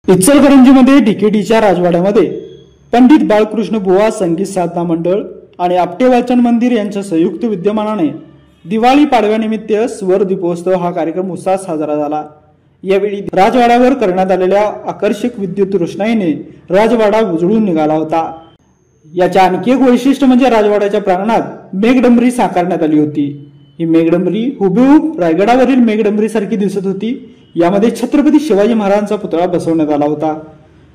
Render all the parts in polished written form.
इचलकरंजीमध्ये डीकेटीच्या राजवाड्यामध्ये पंडित बाळकृष्ण बुवा संगीत साधना मंडळ आणि आपटे वाचन मंदिर यांच्या संयुक्त विद्यमानाने दिवाळी पाडव्यानिमित्त स्वर दीपोत्सव हा कार्यक्रम उत्साहात साजरा झाला। यावेळी राजवाड्यावर करण्यात आलेल्या आकर्षक विद्युत रोषणाईने राजवाडा उजळून निघाला होता। याचे आणखी एक वैशिष्ट्य म्हणजे राजवाड्याच्या प्रांगणात मेघडंबरी साकारण्यात आली होती। ही मेघडंबरी हुबेहूब रायगडावरील मेघडंबरी सारखी दिसत होती। यामध्ये छत्रपती शिवाजी महाराजांचा पुतळा बसवण्यात आला होता।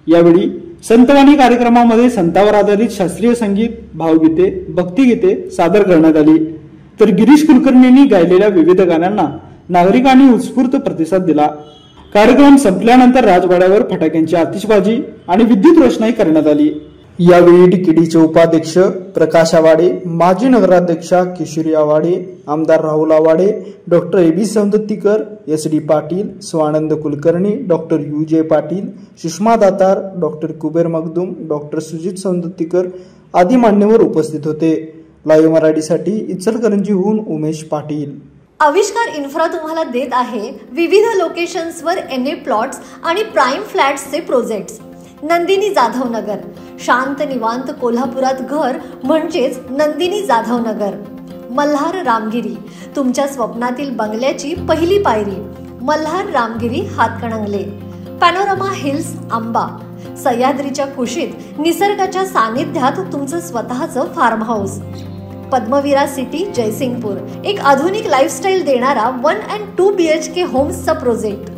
यावेळी संतवाणी कार्यक्रमामध्ये संतावर आधारित शास्त्रीय संगीत, भावगीते, भक्तिगीते सादर करण्यात आली, तर गिरीश कुलकर्णींनी गायलेल्या विविध गाण्यांना नागरिकांनी उत्स्फूर्त प्रतिसाद दिला। कार्यक्रम संपल्यानंतर राजवाड्यावर फटाक्यांची आतिषबाजी आणि विद्युत रोषणाई करण्यात आली। यावेळी डीकेटीचे उपाध्यक्ष प्रकाश आवाडे, माजी नगराध्यक्षा किशोरी आवाडे, आमदार Rahul Awade, doctor AB Saundattikar, SD Patil, Swanand Kulkarni, doctor UJ Patil, Sushma Datar, doctor Kuber Makhdoom, doctor Sujit Saundattikar आदी मान्यवर उपस्थित होते। लाईव्ह मराठीसाठी इचलकरंजीहून उमेश पाटील। आविष्कार इन्फ्रा तुम्हाला देत आहे विविध लोकेशन्सवर NA प्लॉट्स आणि प्राइम फ्लॅट्सचे प्रोजेक्ट्स। नंदिनी जाधव नगर, शांत निवांत कोल्हापुरात घर म्हणजेच नंदिनी जाधव नगर। मल्हार रामगिरी, तुमच्या स्वप्नातील बंगल्याची पहिली पायरी। मल्हार रामगिरी हातकणंगले। पॅनोरमा हिल्स आंबा, सह्याद्रीच्या कुशीत निसर्गाच्या सानिध्यात तुमचं स्वतःचं farm house. Padmavira city Jaysingpur, एक आधुनिक लाईफस्टाईल देणारा 1 and 2 BHK होम्सचा प्रोजेक्ट।